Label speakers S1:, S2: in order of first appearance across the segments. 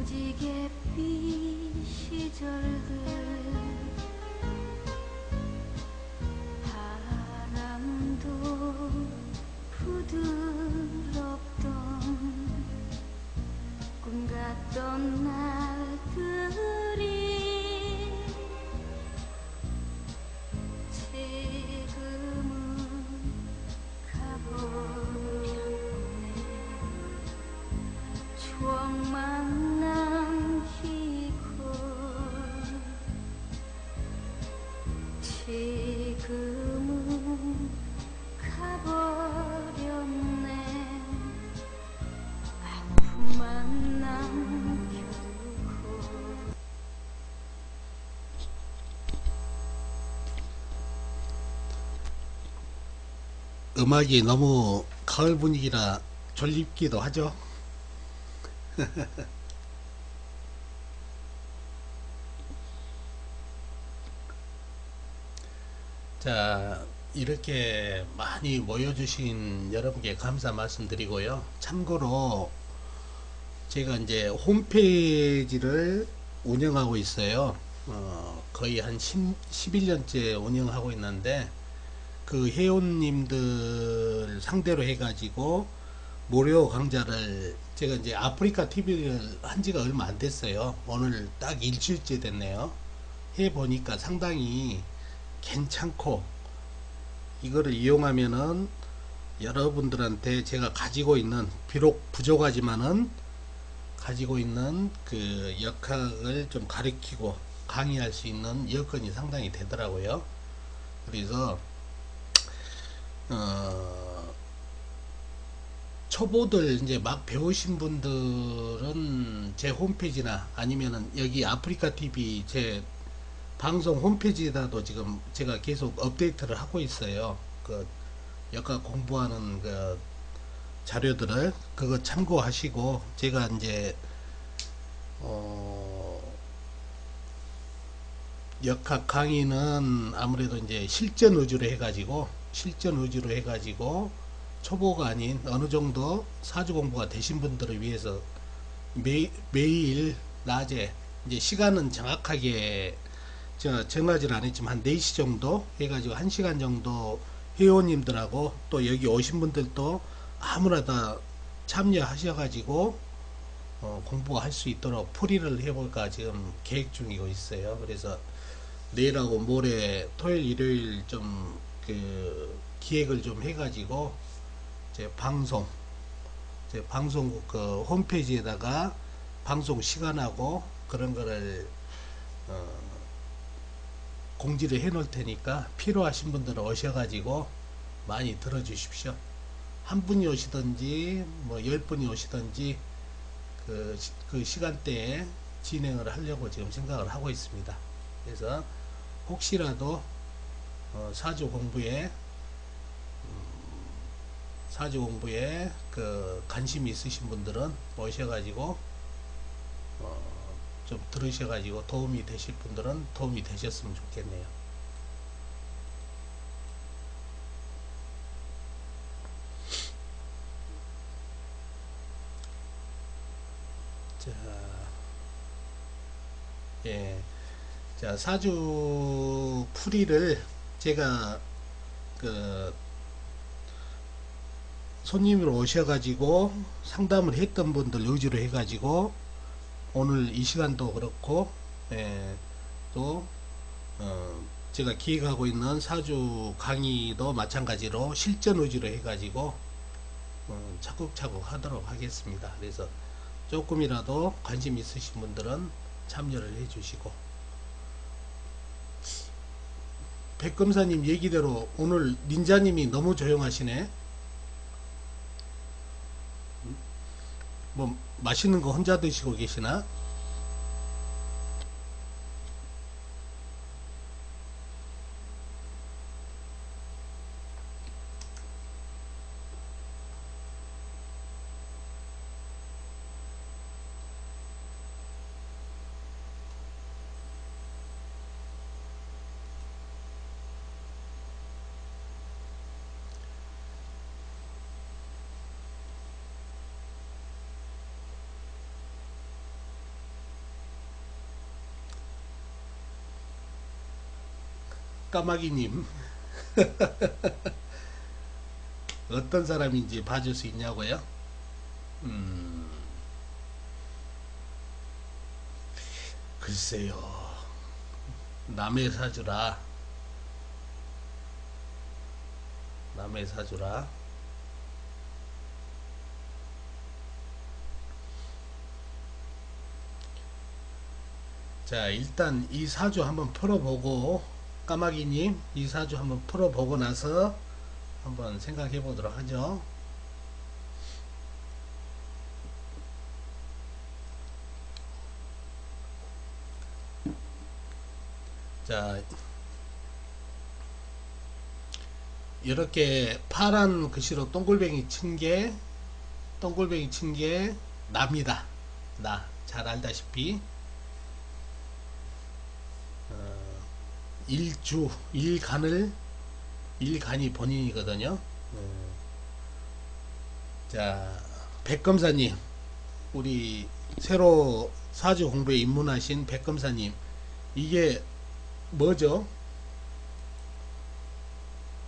S1: 무지갯빛 시절들 바람도 부드럽던 꿈 같던 날들이 지금은 가버렸네. 추억만 남기고 지금은 가버렸네. 아픔만 남겨두고.
S2: 음악이 너무 가을 분위기라 졸립기도 하죠. 자, 이렇게 많이 모여주신 여러분께 감사 말씀드리고요. 참고로 제가 이제 홈페이지를 운영하고 있어요. 거의 한 11년째 운영하고 있는데, 그 회원님들 상대로 해가지고 무료 강좌를 제가 이제 아프리카 TV를 한 지가 얼마 안 됐어요. 오늘 딱 일주일째 됐네요. 해보니까 상당히 괜찮고, 이거를 이용하면은 여러분들한테 제가 가지고 있는, 비록 부족하지만은 가지고 있는 그 역학을 좀 가르치고 강의할 수 있는 여건이 상당히 되더라고요. 그래서 초보들 이제 막 배우신 분들은 제 홈페이지나 아니면은 여기 아프리카 TV 제 방송 홈페이지에다도 지금 제가 계속 업데이트를 하고 있어요. 그 역학 공부하는 그 자료들을 그거 참고하시고, 제가 이제 역학 강의는 아무래도 이제 실전 위주로 해가지고 초보가 아닌 어느 정도 사주 공부가 되신 분들을 위해서 매일 낮에, 이제 시간은 정확하게 정하지는 않았지만 한 4시 정도 해가지고 1시간 정도 회원님들하고 또 여기 오신 분들도 아무나 다 참여하셔가지고 공부할 수 있도록 풀이를 해볼까 지금 계획 중이고 있어요. 그래서 내일하고 모레 토요일 일요일 좀 그 기획을 좀 해가지고 제 방송 그 홈페이지에다가 방송 시간하고 그런 거를 공지를 해 놓을 테니까 필요하신 분들은 오셔가지고 많이 들어주십시오. 한 분이 오시든지 뭐 10분이 오시든지 그 시간대에 진행을 하려고 지금 생각을 하고 있습니다. 그래서 혹시라도 사주 공부에 그 관심이 있으신 분들은 오셔가지고 좀 들으셔가지고 도움이 되실 분들은 도움이 되셨으면 좋겠네요. 자, 예. 자, 사주 풀이를 제가 그 손님으로 오셔가지고 상담을 했던 분들 위주로 해가지고 오늘 이 시간도 그렇고, 예, 또 제가 기획하고 있는 사주 강의도 마찬가지로 실전 위주로 해가지고 차곡차곡 하도록 하겠습니다. 그래서 조금이라도 관심 있으신 분들은 참여를 해주시고, 백검사님 얘기대로 오늘 닌자님이 너무 조용하시네. 뭐 맛있는 거 혼자 드시고 계시나? 까마귀님 어떤 사람인지 봐줄 수 있냐고요? 음, 글쎄요. 남의 사주라. 남의 사주라. 자, 일단 이 사주 한번 풀어보고, 까마귀님, 이 사주 한번 풀어보고 나서 한번 생각해 보도록 하죠. 자, 이렇게 파란 글씨로 동글뱅이 친 게 납니다. 나. 잘 알다시피. 일주, 일간이 본인이거든요. 자, 백검사님, 우리 새로 사주 공부에 입문하신 백검사님, 이게 뭐죠?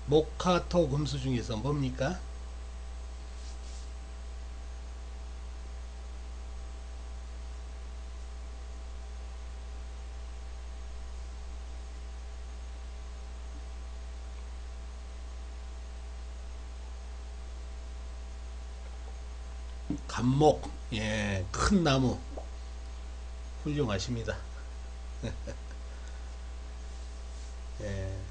S2: 목화토 금수 중에서 뭡니까? 감목. 예, 큰 나무. 훌륭하십니다. 예.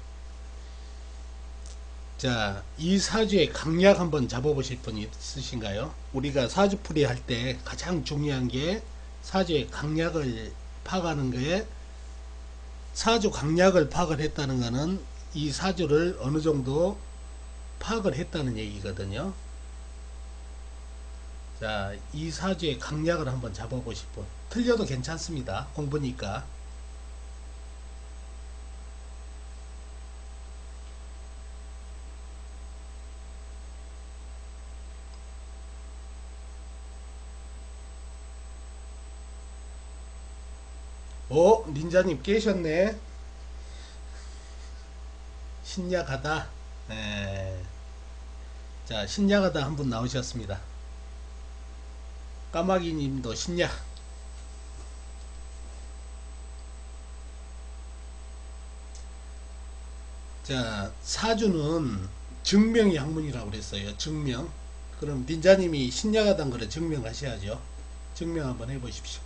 S2: 자, 이 사주의 강약 한번 잡아보실 분 있으신가요? 우리가 사주풀이 할 때 가장 중요한 게 사주의 강약을 파악하는 거에, 사주 강약을 파악을 했다는 것은 이 사주를 어느 정도 파악을 했다는 얘기거든요. 자, 이 사주의 강약을 한번 잡아보실 분. 틀려도 괜찮습니다. 공부니까. 오, 닌자님 깨셨네. 신약하다. 에, 자, 신약하다 한 분 나오셨습니다. 까마귀 님도 신약. 자, 사주는 증명이 학문이라고 그랬어요. 증명. 그럼 닌자님이 신약하다는 거를 증명하셔야죠. 증명 한번 해보십시오.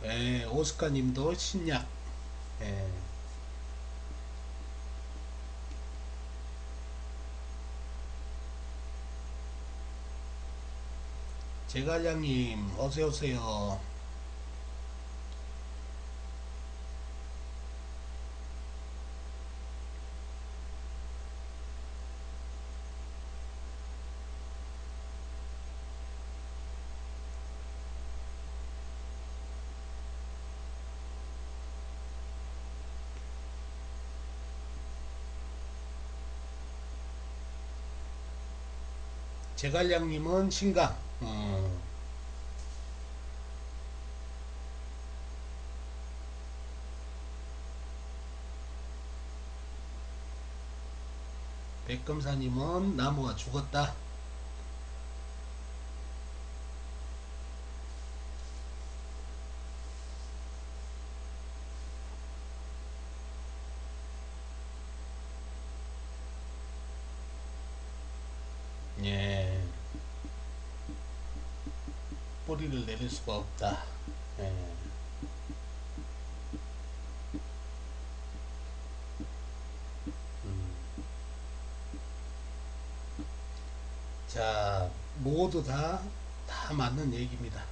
S2: 예, 오스카 님도 신약. 예. 제갈량님, 어서오세요. 제갈량님은 신강. 백검사님은 나무가 죽었다. 예, 뿌리를 내릴 수가 없다. 예. 자, 모두 다 맞는 얘기입니다.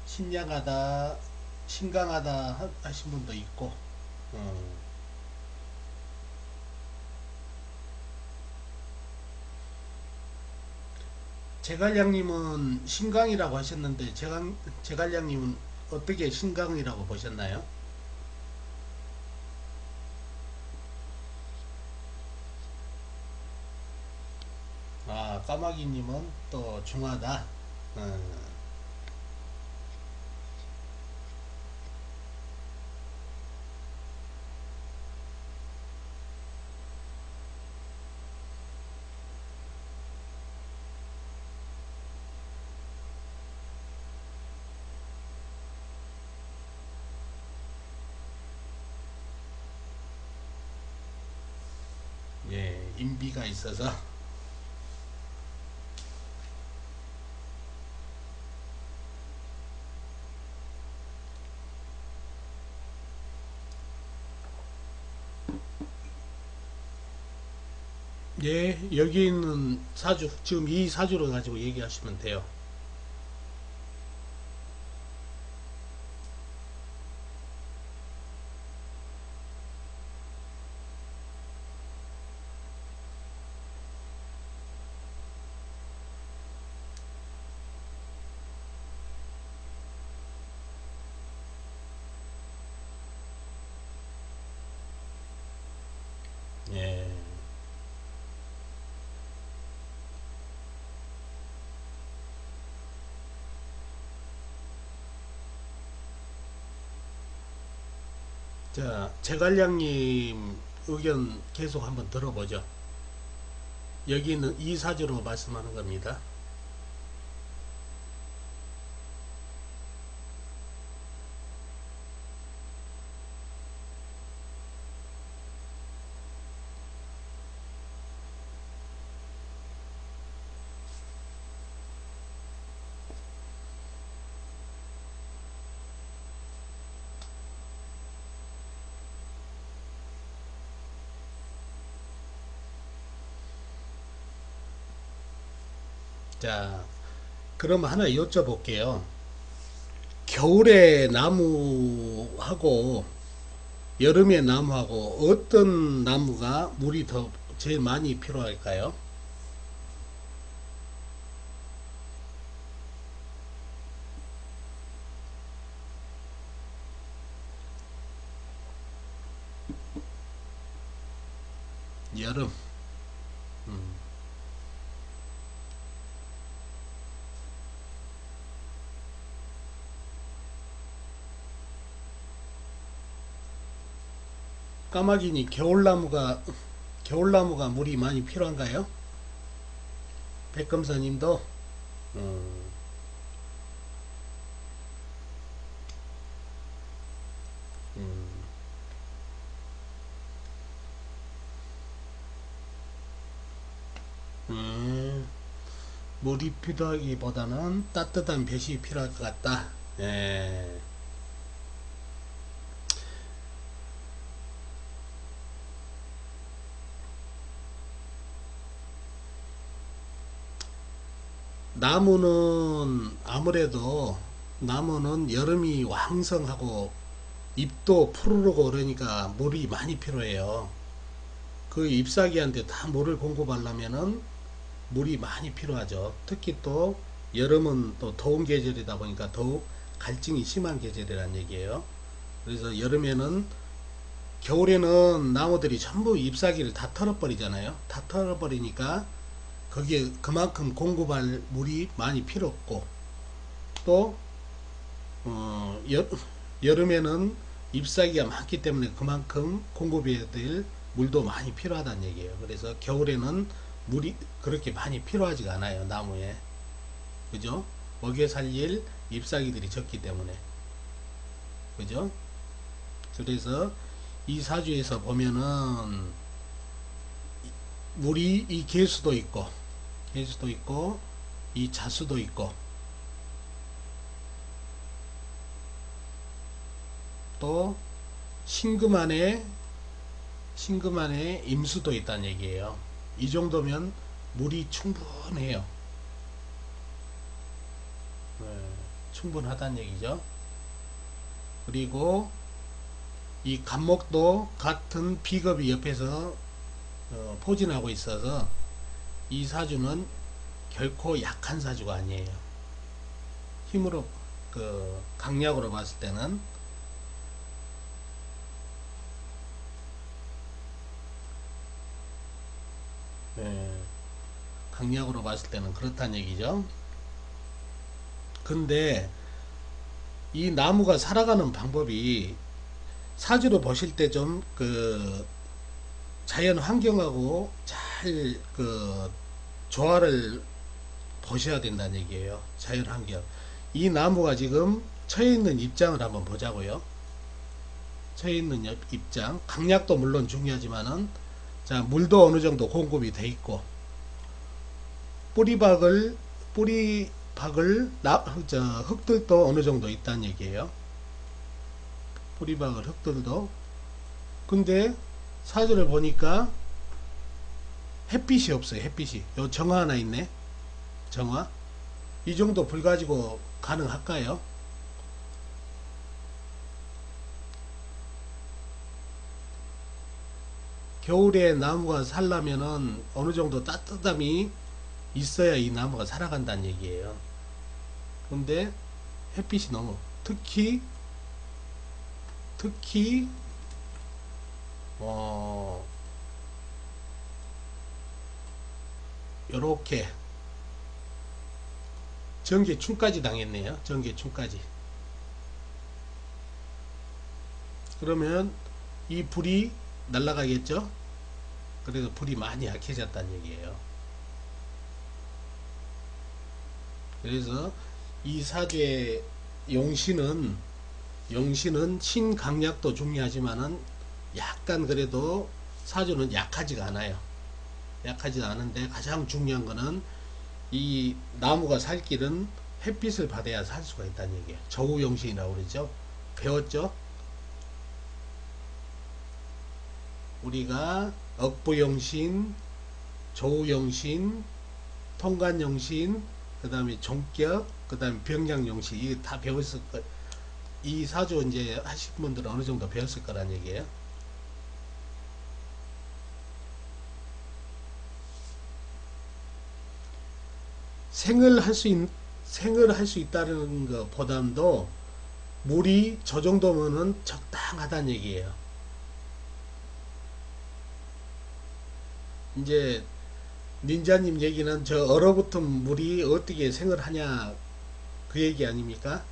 S2: 신양하다, 신강하다 하신 분도 있고, 제갈량님은 신강이라고 하셨는데, 제갈량님은 어떻게 신강이라고 보셨나요? 아, 까마귀님은 또 중하다. 예, 인비가 있어서. 예, 여기 있는 사주, 지금 이 사주를 가지고 얘기하시면 돼요. 예. 자, 제갈량님 의견 계속 한번 들어보죠. 여기는 이 사주로 말씀하는 겁니다. 자, 그럼 하나 여쭤볼게요. 겨울에 나무하고 여름에 나무하고 어떤 나무가 물이 더 제일 많이 필요할까요? 여름. 음. 까마귀니 겨울나무가 물이 많이 필요한가요? 백금사님도. 음, 음, 음, 물이 필요하기보다는 따뜻한 볕이 필요할 것 같다. 예. 나무는 아무래도 나무는 여름이 왕성하고 잎도 푸르르고 그러니까 물이 많이 필요해요. 그 잎사귀한테 다 물을 공급하려면은 물이 많이 필요하죠. 특히 또 여름은 또 더운 계절이다 보니까 더욱 갈증이 심한 계절이란 얘기예요. 그래서 여름에는 겨울에는 나무들이 전부 잎사귀를 다 털어버리잖아요. 다 털어버리니까 거기에 그만큼 공급할 물이 많이 필요 없고 또 여름에는 잎사귀가 많기 때문에 그만큼 공급해야 될 물도 많이 필요하다는 얘기예요. 그래서 겨울에는 물이 그렇게 많이 필요하지가 않아요. 나무에. 그죠? 먹여 살릴 잎사귀들이 적기 때문에. 그죠? 그래서 이 사주에서 보면은 물이 이 개수도 있고 이 자수도 있고 또 신금 안에 임수도 있다는 얘기예요. 이 정도면 물이 충분해요. 네, 충분하다는 얘기죠. 그리고 이 간목도 같은 비겁이 옆에서 포진하고 있어서 이 사주는 결코 약한 사주가 아니에요. 힘으로 강약으로 봤을 때는. 예, 강약으로 봤을 때는 그렇다는 얘기죠. 근데 이 나무가 살아가는 방법이 사주로 보실 때 좀 그 자연 환경하고 잘 그 조화를 보셔야 된다는 얘기예요. 자연 환경. 이 나무가 지금 처해 있는 입장을 한번 보자고요. 처해 있는 입장. 강약도 물론 중요하지만은 자, 물도 어느 정도 공급이 돼 있고 뿌리박을 흙들도 어느 정도 있다는 얘기예요. 뿌리박을 흙들도. 근데 사주를 보니까 햇빛이 없어요. 햇빛이. 요 정화 하나 있네. 정화. 이 정도 불 가지고 가능할까요? 겨울에 나무가 살려면은 어느 정도 따뜻함이 있어야 이 나무가 살아간다는 얘기예요. 근데 햇빛이 너무 특히 어 요렇게 전개충까지 당했네요. 전개충까지. 그러면 이 불이 날아가겠죠? 그래서 불이 많이 약해졌다는 얘기예요. 그래서 이 사주의 용신은 신강약도 중요하지만은 약간 그래도 사주는 약하지가 않아요. 약하지 않은데 가장 중요한 거는 이 나무가 살 길은 햇빛을 받아야 살 수가 있다는 얘기예요. 저우용신이라고 그러죠. 배웠죠? 우리가 억부용신, 조우용신, 통관용신, 그 다음에 종격, 그 다음에 병량용신, 이게 다 배웠을 거. 이 사주 이제 하신 분들은 어느 정도 배웠을 거란 얘기예요. 생을 할 수 있다는 것보담도 물이 저 정도면은 적당하다는 얘기예요. 이제 닌자님 얘기는 저 얼어붙은 물이 어떻게 생을 하냐 그 얘기 아닙니까?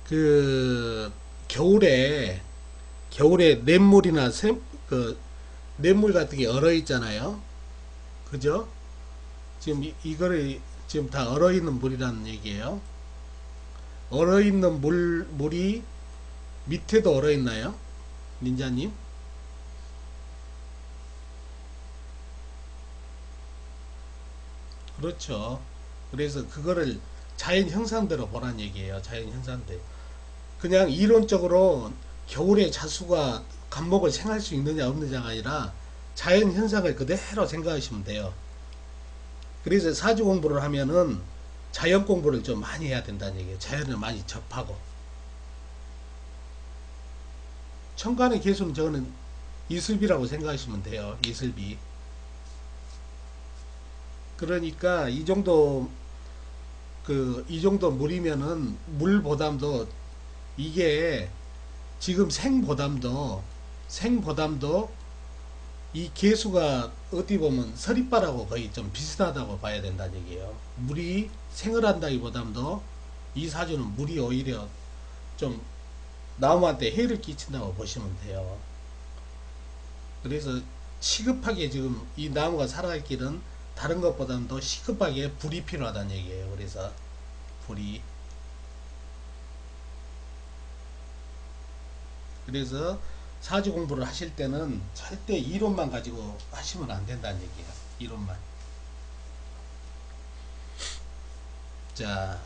S2: 그 겨울에 냇물이나 그 냇물 같은 게 얼어 있잖아요. 그죠? 지금 이거를 지금 다 얼어 있는 물이라는 얘기예요. 얼어 있는 물이 밑에도 얼어 있나요? 닌자님? 그렇죠. 그래서 그거를 자연 현상대로 보란 얘기예요. 자연 현상대. 그냥 이론적으로 겨울에 자수가 간목을 생할 수 있느냐 없느냐가 아니라 자연 현상을 그대로 생각하시면 돼요. 그래서 사주 공부를 하면은 자연 공부를 좀 많이 해야 된다는 얘기예요. 자연을 많이 접하고. 천간의 개수는 저거는 이슬비라고 생각하시면 돼요. 이슬비. 그러니까 이 정도 물이면은 물보담도 이게 지금 생보담도 이 개수가 어디 보면 서리바라고 거의 좀 비슷하다고 봐야 된다는 얘기예요. 물이 생을 한다기보담도 이 사주는 물이 오히려 좀 나무한테 해를 끼친다고 보시면 돼요. 그래서 시급하게 지금 이 나무가 살아갈 길은 다른 것보다는 더 시급하게 불이 필요하다는 얘기예요. 그래서 불이. 그래서 사주 공부를 하실 때는 절대 이론만 가지고 하시면 안 된다는 얘기예요. 이론만. 자,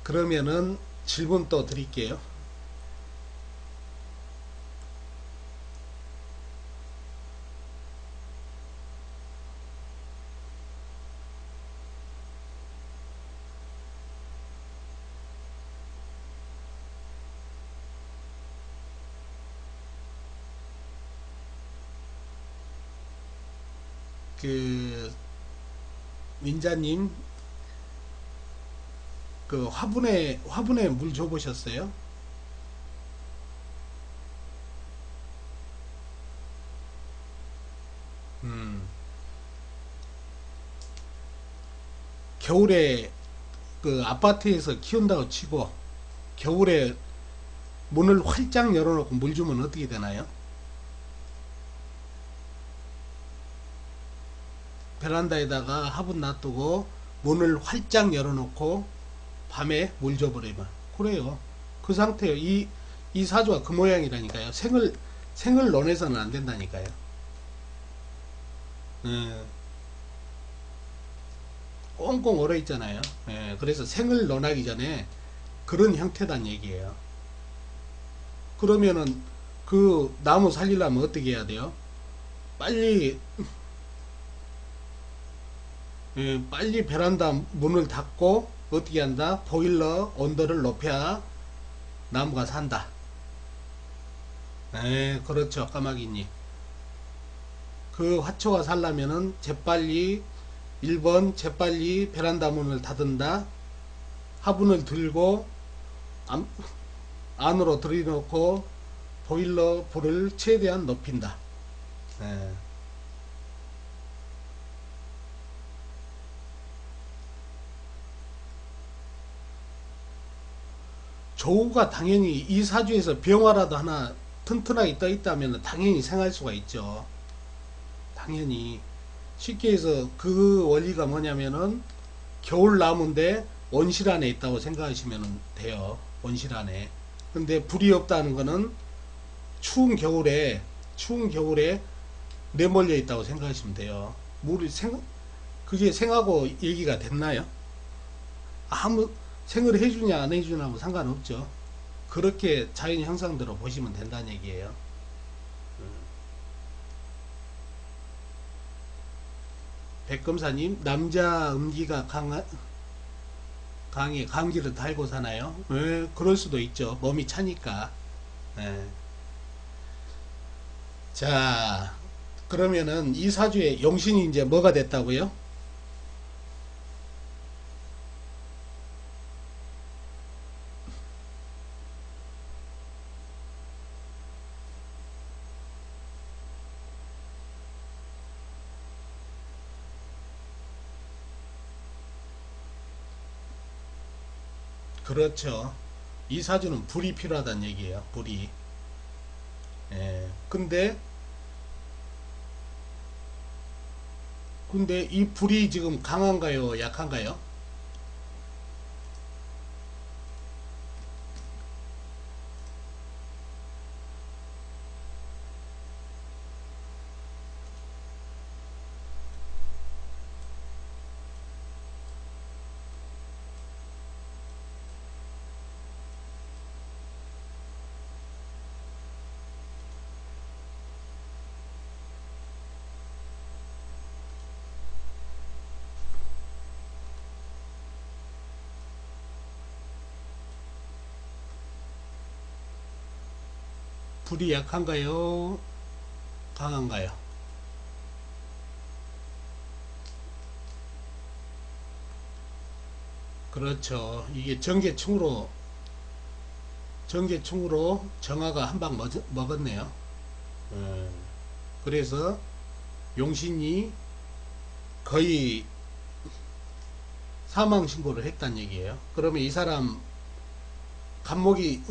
S2: 그러면은 질문 또 드릴게요. 그 민자님, 그 화분에 물 줘보셨어요? 음, 겨울에 그 아파트에서 키운다고 치고 겨울에 문을 활짝 열어놓고 물 주면 어떻게 되나요? 베란다에다가 화분 놔두고 문을 활짝 열어놓고 밤에 물 줘버리면 그래요. 그 상태요. 이 사주가 그 모양이라니까요. 생을 논해서는 안 된다니까요. 예, 꽁꽁 얼어 있잖아요. 예, 그래서 생을 논하기 전에 그런 형태단 얘기예요. 그러면은 그 나무 살리려면 어떻게 해야 돼요? 빨리 빨리 베란다 문을 닫고 어떻게 한다? 보일러 온도를 높여야 나무가 산다. 그렇죠. 까마귀님. 그 화초가 살려면은 재빨리 1번 재빨리 베란다 문을 닫은다. 화분을 들고 안으로 들이놓고 보일러 불을 최대한 높인다. 예. 조우가 당연히 이 사주에서 병화라도 하나 튼튼하게 떠 있다면 당연히 생할 수가 있죠. 당연히 쉽게 해서 그 원리가 뭐냐면은 겨울 나무인데 온실 안에 있다고 생각하시면 돼요. 온실 안에. 근데 불이 없다는 거는 추운 겨울에 내몰려 있다고 생각하시면 돼요. 그게 생하고 얘기가 됐나요? 아무 생을 해주냐 안 해주냐하고 상관없죠. 그렇게 자연 형상대로 보시면 된다는 얘기예요. 백검사님, 남자 음기가 강해 감기를 달고 사나요? 그럴 수도 있죠. 몸이 차니까. 예. 자, 그러면은 이 사주에 용신이 이제 뭐가 됐다고요? 그렇죠. 이 사주는 불이 필요하다는 얘기예요. 불이. 예. 근데 이 불이 지금 강한가요? 약한가요? 불이 약한가요? 강한가요? 그렇죠. 이게 전개충으로 정화가 한 방 먹었네요. 음, 그래서 용신이 거의 사망 신고를 했단 얘기예요. 그러면 이 사람 간목이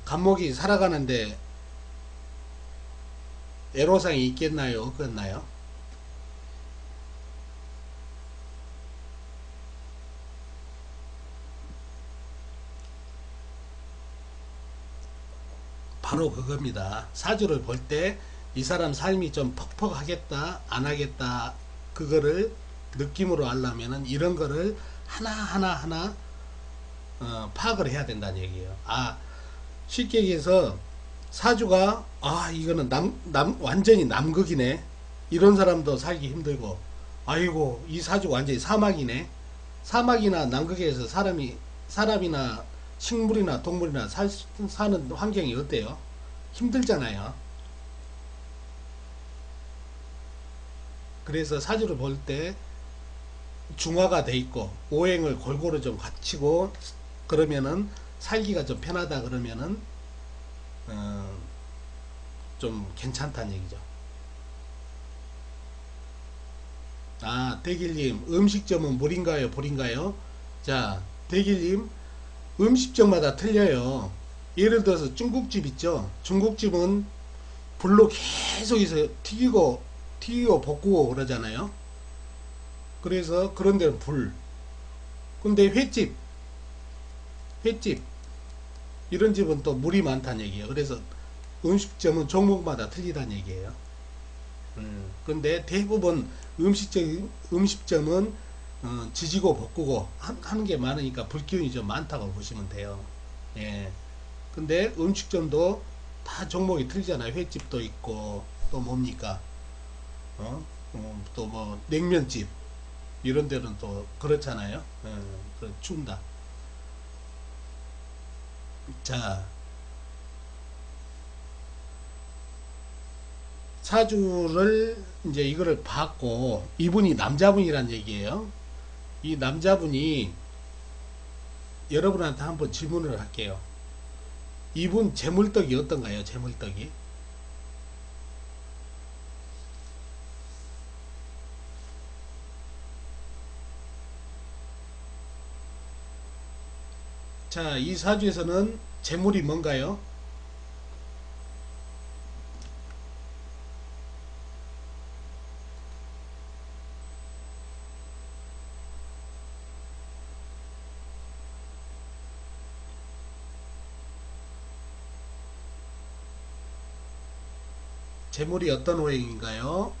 S2: 간목이 살아가는데 애로사항이 있겠나요? 없겠나요? 바로 그겁니다. 사주를 볼 때 이 사람 삶이 좀 퍽퍽하겠다, 안 하겠다, 그거를 느낌으로 알려면은 이런 거를 하나 파악을 해야 된다는 얘기예요. 쉽게 얘기해서 사주가 이거는 완전히 남극이네. 이런 사람도 살기 힘들고, 아이고 이 사주가 완전히 사막이네. 사막이나 남극에서 사람이나 식물이나 동물이나 사는 환경이 어때요? 힘들잖아요. 그래서 사주를 볼 때 중화가 돼 있고 오행을 골고루 좀 갖추고 그러면은 살기가 좀 편하다 그러면은 어, 좀 괜찮다는 얘기죠. 아, 대길님, 음식점은 물인가요, 볼인가요? 자, 대길님, 음식점마다 틀려요. 예를 들어서 중국집 있죠? 중국집은 불로 계속해서 튀기고 볶고 그러잖아요. 그래서 그런 데는 불. 근데 횟집, 이런 집은 또 물이 많다는 얘기예요. 그래서 음식점은 종목마다 틀리다는 얘기예요. 근데 대부분 음식점은 지지고 볶고 하는 게 많으니까 불기운이 좀 많다고 보시면 돼요. 예. 근데 음식점도 다 종목이 틀리잖아요. 횟집도 있고 또 뭡니까? 또 뭐 냉면집 이런 데는 또 그렇잖아요. 춘다. 자, 사주를 이제 이거를 받고 이분이 남자분이란 얘기예요. 이 남자분이 여러분한테 한번 질문을 할게요. 이분 재물떡이 어떤가요? 재물떡이. 자, 이 사주에서는 재물이 뭔가요? 재물이 어떤 오행인가요?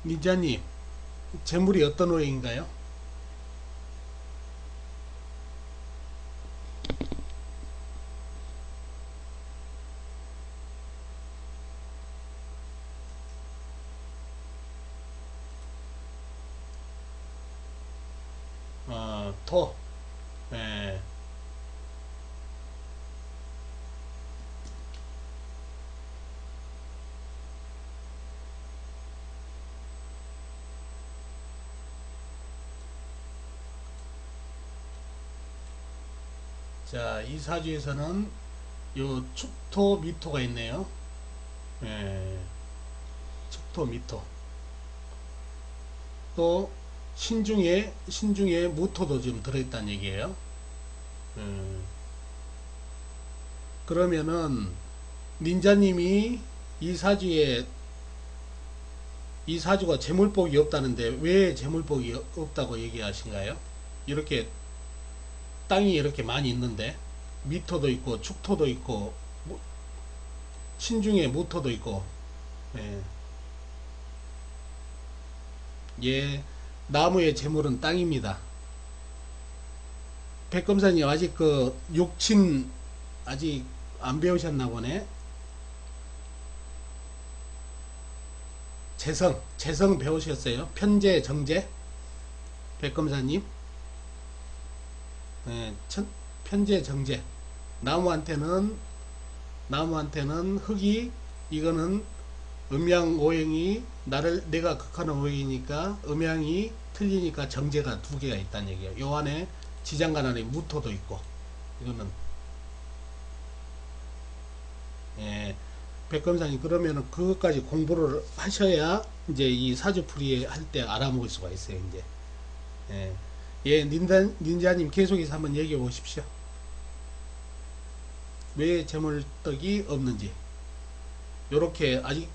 S2: 민자님, 재물이 어떤 오행인가요? 토. 예. 자, 이 사주에서는 요 축토 미토가 있네요. 예. 축토 미토. 또 신중에 무토도 좀 들어있다는 얘기예요. 음, 그러면은 닌자님이 이 사주에 이 사주가 재물복이 없다는데 왜 재물복이 없다고 얘기하신가요? 이렇게 땅이 이렇게 많이 있는데 미토도 있고 축토도 있고 신중에 무토도 있고 예, 예, 나무의 재물은 땅입니다. 백검사님 아직 그 육친 아직 안 배우셨나 보네. 재성 배우셨어요? 편재, 정재? 백검사님? 예, 편재, 정재. 나무한테는, 나무한테는 흙이, 이거는 음양 오행이, 내가 극하는 오행이니까, 음양이 틀리니까 정재가 두 개가 있다는 얘기예요. 요 안에 지장간 안에 무토도 있고, 이거는, 예, 백검사님, 그러면은 그것까지 공부를 하셔야, 이제 이 사주풀이 할 때 알아먹을 수가 있어요, 이제. 예, 예, 닌자님 계속해서 한번 얘기해 보십시오. 왜 재물떡이 없는지. 요렇게 아직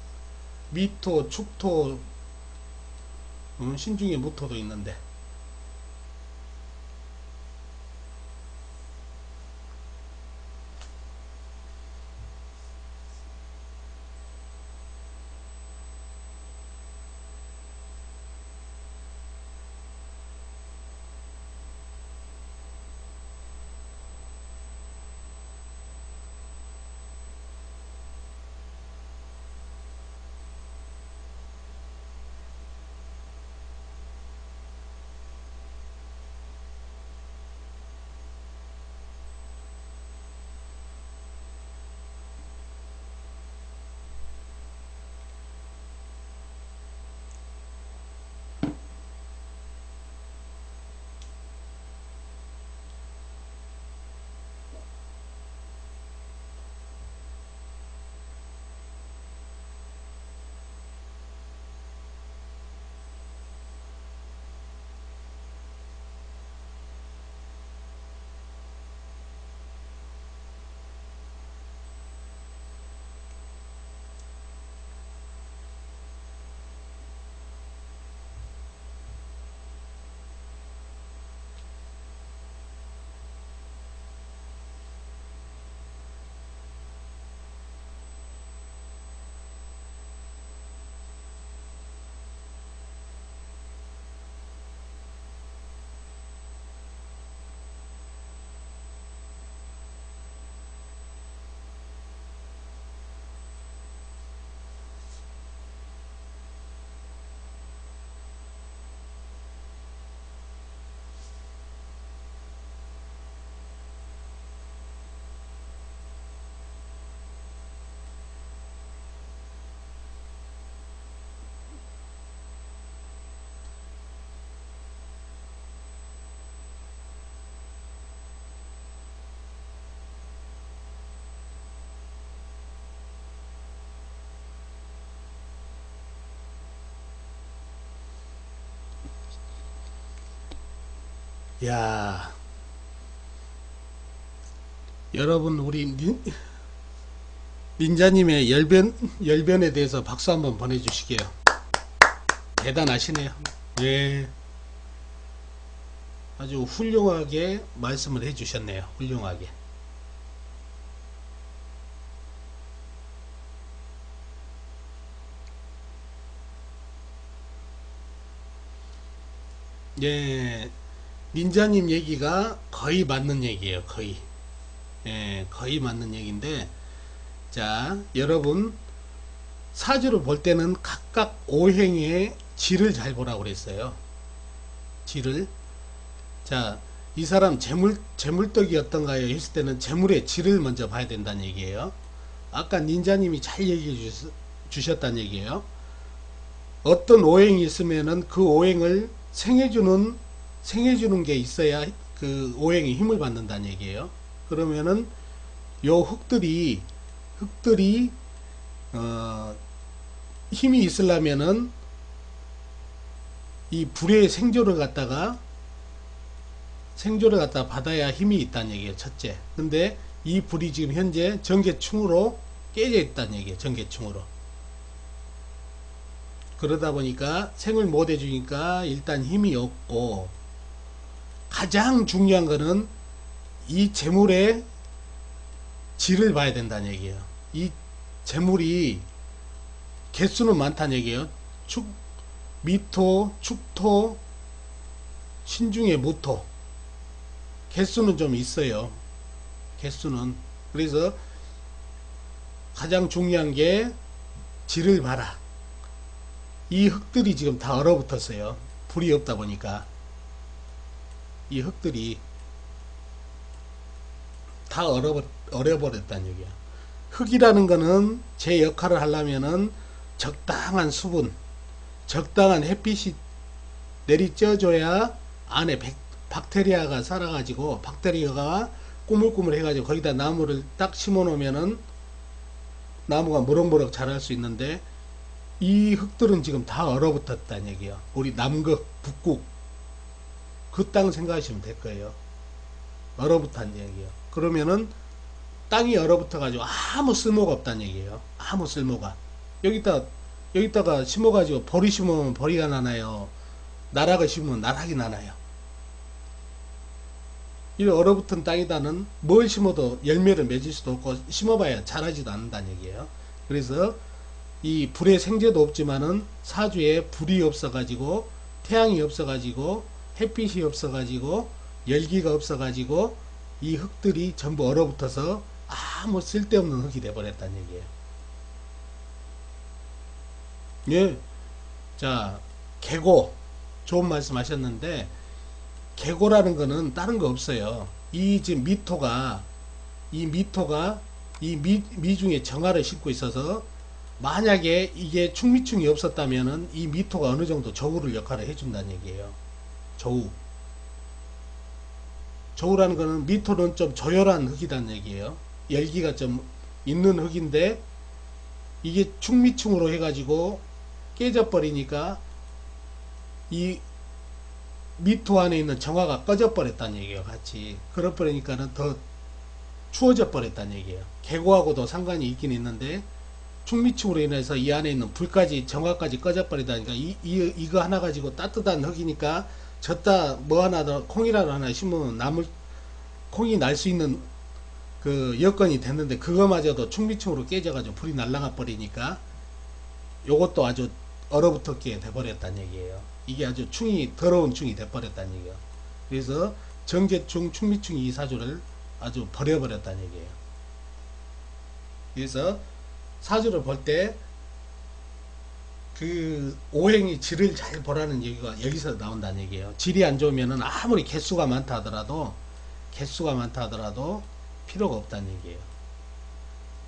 S2: 미토, 축토, 신중에 무토도 있는데. 야, 여러분 우리 닌자님의 열변에 대해서 박수 한번 보내주시게요. 대단하시네요. 예, 아주 훌륭하게 말씀을 해주셨네요. 훌륭하게. 예, 닌자님 얘기가 거의 맞는 얘기예요. 거의. 예, 거의 맞는 얘기인데, 자, 여러분, 사주를 볼 때는 각각 오행의 질을 잘 보라고 그랬어요. 질을. 자, 이 사람 재물떡이 어떤가요? 했을 때는 재물의 질을 먼저 봐야 된다는 얘기예요. 아까 닌자님이 잘 얘기해 주셨다는 얘기예요. 어떤 오행이 있으면은 그 오행을 생해주는 게 있어야 그 오행이 힘을 받는다는 얘기예요. 그러면은 요 흙들이 힘이 있으려면은 이 불의 생조를 갖다가 받아야 힘이 있다는 얘기예요. 첫째. 근데 이 불이 지금 현재 전개충으로 깨져 있다는 얘기예요. 전개충으로. 그러다 보니까 생을 못 해주니까 일단 힘이 없고, 가장 중요한 거는 이 재물의 질을 봐야 된다는 얘기예요. 이 재물이 개수는 많다는 얘기예요. 미토, 축토, 신중에 무토. 개수는 좀 있어요. 개수는. 그래서 가장 중요한 게 질을 봐라. 이 흙들이 지금 다 얼어붙었어요. 불이 없다 보니까. 이 흙들이 다 얼어버렸다는 얘기야. 흙이라는 거는 제 역할을 하려면은 적당한 수분, 적당한 햇빛이 내리쬐줘야 안에 박테리아가 살아가지고, 박테리아가 꾸물꾸물 해가지고 거기다 나무를 딱 심어 놓으면은 나무가 무럭무럭 자랄 수 있는데, 이 흙들은 지금 다 얼어붙었다는 얘기예요. 우리 남극, 북극 그 땅 생각하시면 될 거예요. 얼어붙었다는 얘기예요. 그러면은 땅이 얼어붙어 가지고 아무 쓸모가 없다는 얘기예요. 아무 쓸모가. 여기다가 심어 가지고 보리 심으면 보리가 나나요? 나락을 심으면 나락이 나나요? 이 얼어붙은 땅에다는 뭘 심어도 열매를 맺을 수도 없고, 심어봐야 자라지도 않는다는 얘기예요. 그래서 이 불의 생재도 없지만은 사주에 불이 없어가지고, 태양이 없어가지고, 햇빛이 없어가지고, 열기가 없어가지고, 이 흙들이 전부 얼어붙어서 아무 쓸데없는 흙이 돼버렸다는 얘기예요. 예. 자, 계고. 좋은 말씀 하셨는데, 계고라는 거는 다른 거 없어요. 이 지금 미토가 이 미중에 정화를 싣고 있어서, 만약에 이게 충미충이 없었다면은 이 미토가 어느 정도 저우를 역할을 해준다는 얘기예요. 저우라는 거는, 미토는 좀 조열한 흙이라는 얘기예요. 열기가 좀 있는 흙인데, 이게 충미충으로 해가지고 깨져버리니까 이 미토 안에 있는 정화가 꺼져버렸다는 얘기예요. 같이. 그래버리니까는 더 추워져 버렸다는 얘기예요. 계고하고도 상관이 있긴 있는데, 충미충으로 인해서 이 안에 있는 불까지, 정화까지 꺼져버리다니까, 이거 하나 가지고 따뜻한 흙이니까 졌다 뭐 하나 더 콩이라도 하나 심으면 콩이 날 수 있는 그 여건이 됐는데, 그거마저도 충미충으로 깨져가지고 불이 날아가 버리니까 요것도 아주 얼어붙었게 돼버렸다는 얘기예요. 이게 아주 더러운 충이 돼버렸다는 얘기예요. 그래서 정제충, 충미충이 이 사주를 아주 버려버렸다는 얘기예요. 그래서 사주를 볼 때 그 오행이 질을 잘 보라는 얘기가 여기서 나온다는 얘기예요. 질이 안 좋으면은 아무리 개수가 많다 하더라도 필요가 없다는 얘기예요.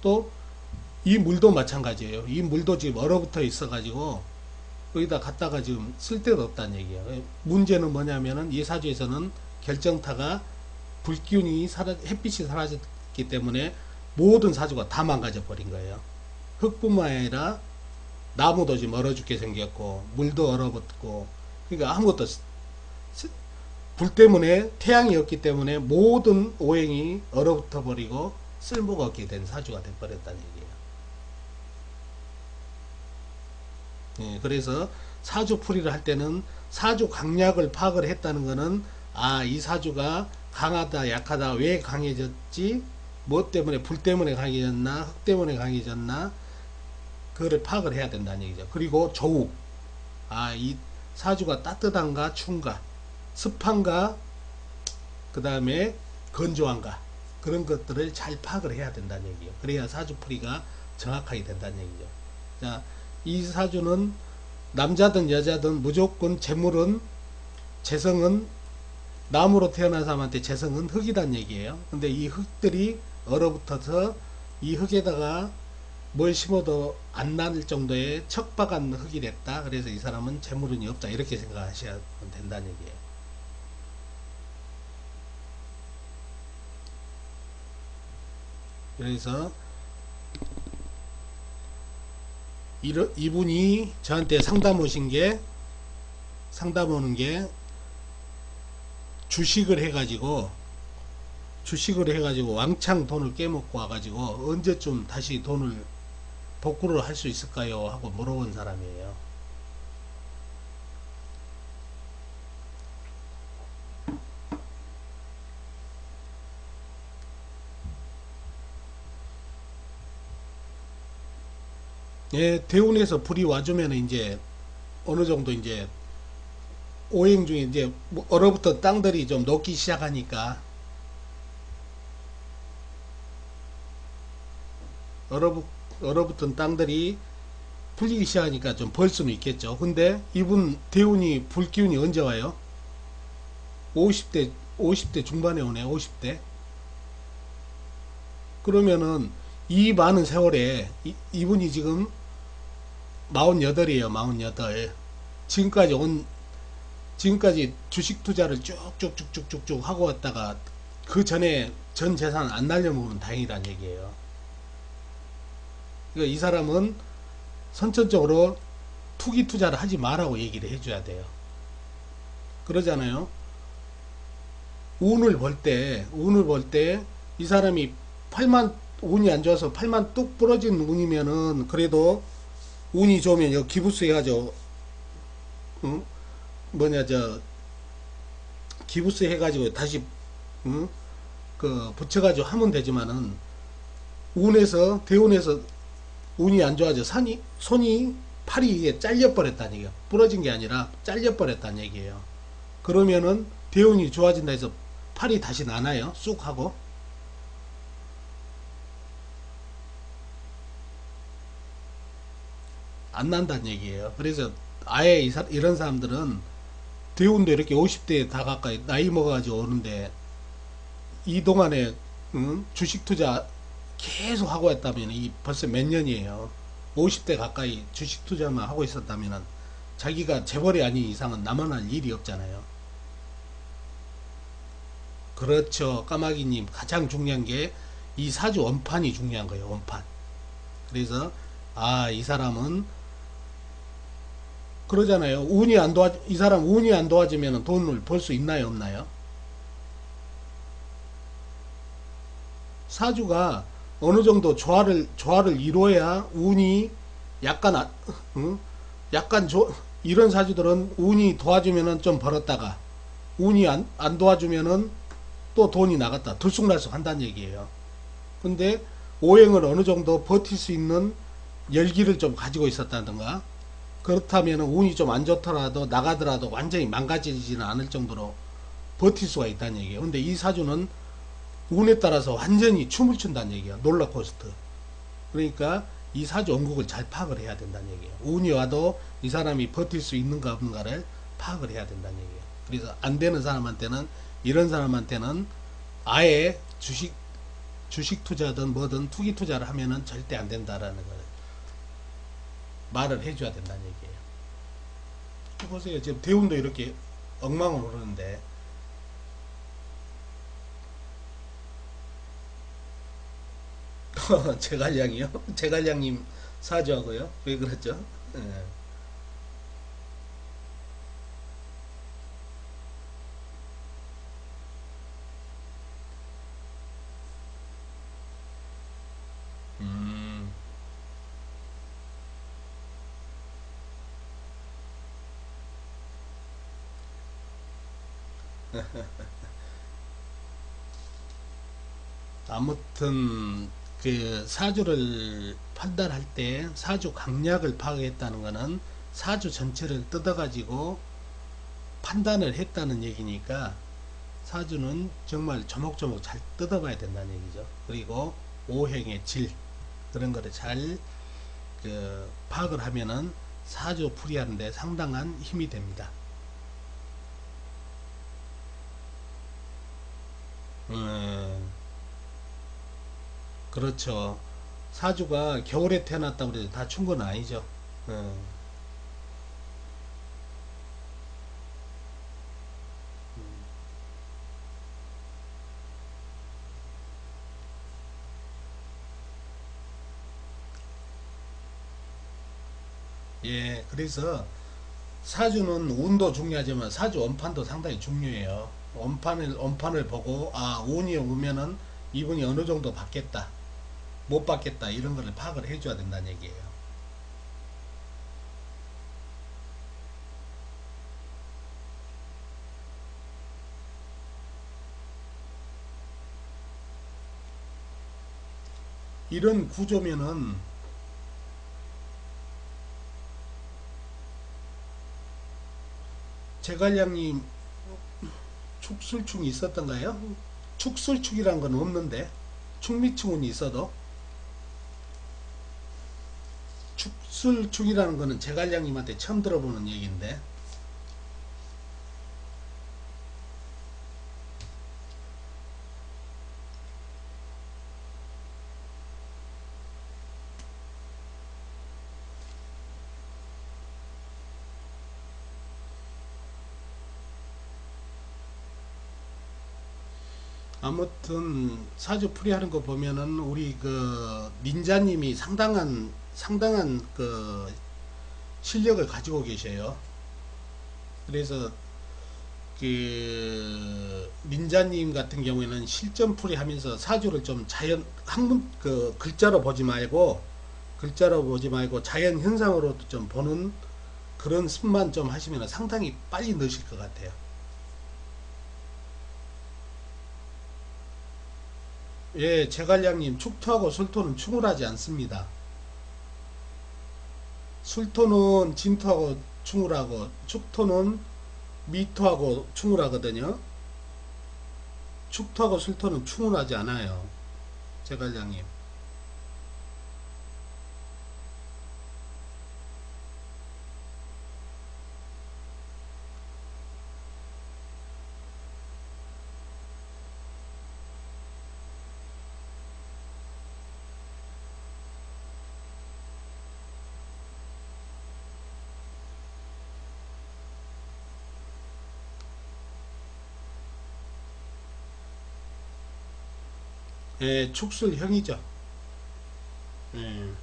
S2: 또 이 물도 마찬가지예요. 이 물도 지금 얼어붙어 있어 가지고 여기다 갖다가 지금 쓸데가 없다는 얘기예요. 문제는 뭐냐면은 이 사주에서는 결정타가 햇빛이 사라졌기 때문에 모든 사주가 다 망가져 버린 거예요. 흙뿐만 아니라 나무도 지금 얼어 죽게 생겼고, 물도 얼어붙고, 그러니까 아무것도 불 때문에 태양이 없기 때문에 모든 오행이 얼어붙어 버리고 쓸모가 없게 된 사주가 돼버렸다는 얘기예요. 예, 그래서 사주풀이를 할 때는 사주 강약을 파악을 했다는 것은 이 사주가 강하다 약하다 왜 강해졌지 뭐 때문에 불 때문에 강해졌나 흙 때문에 강해졌나 그거를 파악을 해야 된다는 얘기죠. 그리고 조우 이 사주가 따뜻한가 추운가 습한가 그 다음에 건조한가 그런 것들을 잘 파악을 해야 된다는 얘기예요. 그래야 사주풀이가 정확하게 된다는 얘기죠. 자, 이 사주는 남자든 여자든 무조건 재물은 재성은 나무로 태어난 사람한테 재성은 흙이란 얘기예요. 근데 이 흙들이 얼어붙어서 이 흙에다가 뭘 심어도 안 날 정도의 척박한 흙이 됐다. 그래서 이 사람은 재물운이 없다. 이렇게 생각하셔야 된다는 얘기예요. 그래서 이분이 저한테 상담 오는 게 주식을 해가지고 왕창 돈을 깨먹고 와가지고 언제쯤 다시 돈을 복구를 할 수 있을까요? 하고 물어본 사람이에요. 예, 대운에서 불이 와주면 이제 어느 정도 이제 오행 중에 이제 얼어붙은 땅들이 좀 녹기 시작하니까 얼어붙은 땅들이 풀리기 시작하니까 좀 벌 수는 있겠죠. 근데 이분 대운이 불기운이 언제 와요? 50대 중반에 오네. 50대. 그러면은 이 많은 세월에 이분이 지금 48이에요. 48. 지금까지 주식 투자를 쭉쭉쭉쭉쭉 하고 왔다가 그 전에 전 재산 안 날려먹으면 다행이란 얘기예요. 그러니까 이 사람은 선천적으로 투기 투자를 하지 말라고 얘기를 해줘야 돼요. 그러잖아요. 운을 볼 때 이 사람이 운이 안 좋아서 팔만 뚝 부러진 운이면은 그래도 운이 좋으면 여기 기부스 해가지고 기부스 해가지고 다시 붙여가지고 하면 되지만은 대운에서 운이 안 좋아져 팔이 이게 잘려버렸다는 얘기예요. 부러진 게 아니라 잘려버렸다는 얘기예요. 그러면은 대운이 좋아진다 해서 팔이 다시 나나요? 쑥 하고. 안 난다는 얘기예요. 그래서 아예 이런 사람들은 대운도 이렇게 50대에 다 가까이 나이 먹어가지고 오는데 이 동안에 주식 투자 계속 하고 했다면 이 벌써 몇 년이에요. 50대 가까이 주식 투자만 하고 있었다면 자기가 재벌이 아닌 이상은 나만 할 일이 없잖아요. 그렇죠. 까마귀님 가장 중요한 게 이 사주 원판이 중요한 거예요. 원판. 그래서 이 사람은 그러잖아요. 이 사람 운이 안 도와주면 돈을 벌 수 있나요? 없나요? 사주가 어느 정도 조화를 이루어야 운이 약간 이런 사주들은 운이 도와주면은 좀 벌었다가 운이 안 도와주면은 또 돈이 나갔다 들쑥날쑥 한다는 얘기예요. 근데 오행을 어느 정도 버틸 수 있는 열기를 좀 가지고 있었다든가 그렇다면 운이 좀 안 좋더라도 나가더라도 완전히 망가지지는 않을 정도로 버틸 수가 있다는 얘기예요. 근데 이 사주는 운에 따라서 완전히 춤을 춘다는 얘기예요. 롤러코스터. 그러니까 이 사주 원국을 잘 파악을 해야 된다는 얘기예요. 운이 와도 이 사람이 버틸 수 있는가 없는가를 파악을 해야 된다는 얘기예요. 그래서 안 되는 사람한테는 이런 사람한테는 아예 주식 투자든 뭐든 투기 투자를 하면은 절대 안 된다라는 걸 말을 해줘야 된다는 얘기예요. 보세요. 지금 대운도 이렇게 엉망을 오르는데 제갈량이요? 제갈량님 사주하고요? 왜 그랬죠? 예. 네. 아무튼 그 사주를 판단할 때 사주 강약을 파악했다는 것은 사주 전체를 뜯어가지고 판단을 했다는 얘기니까 사주는 정말 조목조목 잘 뜯어봐야 된다는 얘기죠. 그리고 오행의 질 그런 거를 잘 파악을 하면은 사주 풀이하는데 상당한 힘이 됩니다. 음, 그렇죠. 사주가 겨울에 태어났다고 해서 다 춘 건 아니죠. 음, 예, 그래서 사주는 운도 중요하지만 사주 원판도 상당히 중요해요. 원판을 보고 아 운이 오면은 이분이 어느 정도 받겠다, 못 받겠다 이런 거를 파악을 해줘야 된다는 얘기예요. 이런 구조면은 제갈량님 축술충이 있었던가요? 축술충이란 건 없는데 축미충은 있어도 축술충이라는 거는 제갈량님한테 처음 들어보는 얘기인데 아무튼 사주 풀이하는 거 보면은 우리 그 닌자님이 상당한 그 실력을 가지고 계셔요. 그래서 그 닌자님 같은 경우에는 실전풀이 하면서 사주를 좀 자연 한문 그 글자로 보지 말고 자연 현상으로 좀 보는 그런 습만 좀 하시면 상당히 빨리 넣으실 것 같아요. 예, 제갈량님 축토하고 술토는 충분하지 않습니다. 술토는 진토하고 충분하고 축토는 미토하고 충분하거든요. 축토하고 술토는 충분하지 않아요. 제갈량님. 예, 축술형이죠. 예.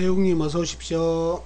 S2: 태웅님 어서 오십시오.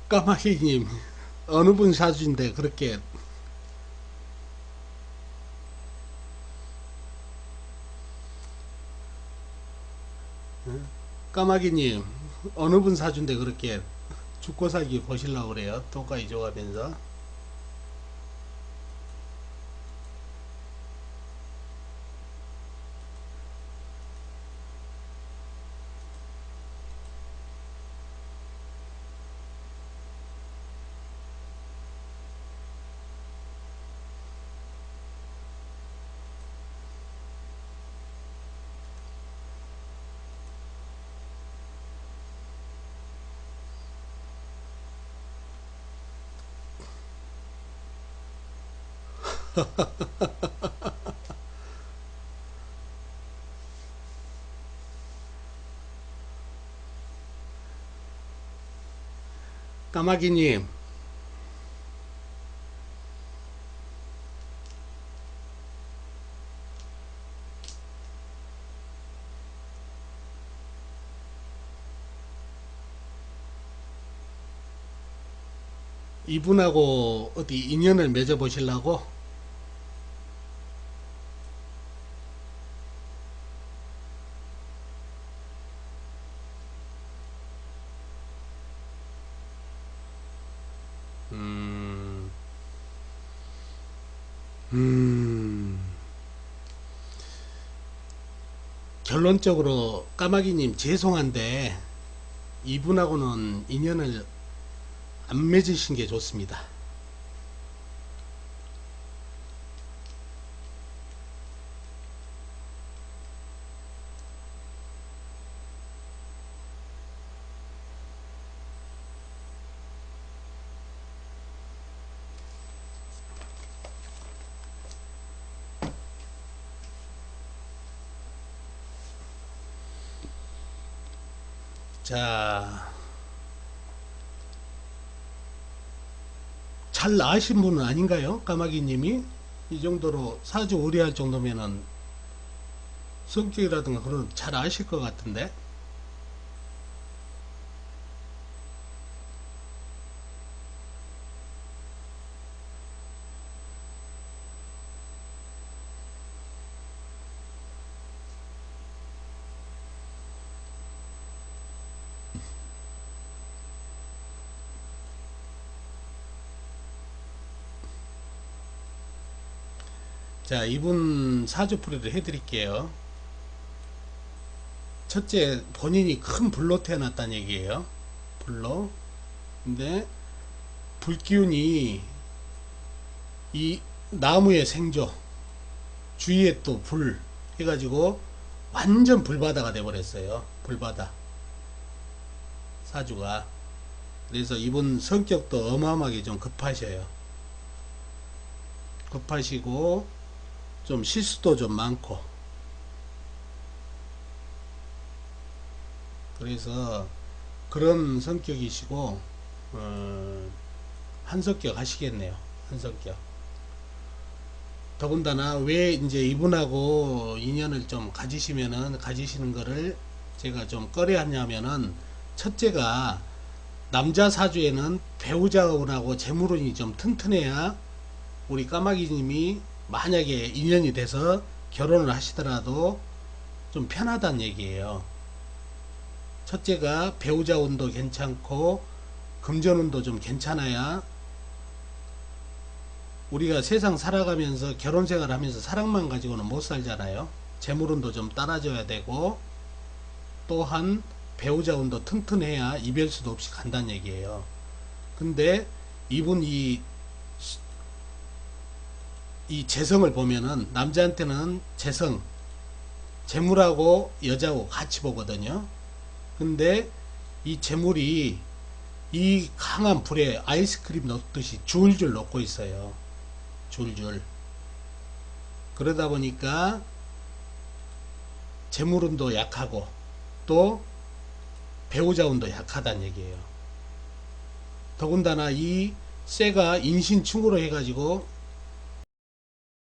S2: 까마귀님 어느 분 사주인데 그렇게 까마귀님 어느 분 사주인데 그렇게 죽고 살기 보시려고 그래요. 또까지 줘가면서 까마귀님 이분하고 어디 인연을 맺어 보시려고? 음, 음, 결론적으로 까마귀님 죄송한데 이분하고는 인연을 안 맺으신 게 좋습니다. 자, 잘 아신 분은 아닌가요? 까마귀님이 이 정도로 사주 의뢰할 정도면은 성격이라든가 그런 잘 아실 것 같은데. 자, 이분 사주풀이를 해드릴게요. 첫째, 본인이 큰 불로 태어났다는 얘기예요. 불로. 근데 불기운이 이 나무의 생조, 주위에 또 불 해가지고 완전 불바다가 돼버렸어요. 불바다. 사주가. 그래서 이분 성격도 어마어마하게 좀 급하셔요. 급하시고 좀 실수도 좀 많고, 그래서 그런 성격이시고 한성격 하시겠네요. 한성격. 더군다나 왜 이제 이분하고 인연을 좀 가지시는 거를 제가 좀 꺼려하냐면은, 첫째가 남자 사주에는 배우자운하고 재물운이 좀 튼튼해야 우리 까마귀님이 만약에 인연이 돼서 결혼을 하시더라도 좀 편하다는 얘기예요. 첫째가 배우자 운도 괜찮고 금전 운도 좀 괜찮아야 우리가 세상 살아가면서 결혼 생활 하면서 사랑만 가지고는 못 살잖아요. 재물 운도 좀 따라줘야 되고 또한 배우자 운도 튼튼해야 이별수도 없이 간다는 얘기예요. 근데 이분 이 재성을 보면은 남자한테는 재성, 재물하고 여자하고 같이 보거든요. 근데 이 재물이 이 강한 불에 아이스크림 넣듯이 줄줄 녹고 있어요. 줄줄. 그러다 보니까 재물운도 약하고 또 배우자 운도 약하다는 얘기예요. 더군다나 이 쇠가 인신충으로 해가지고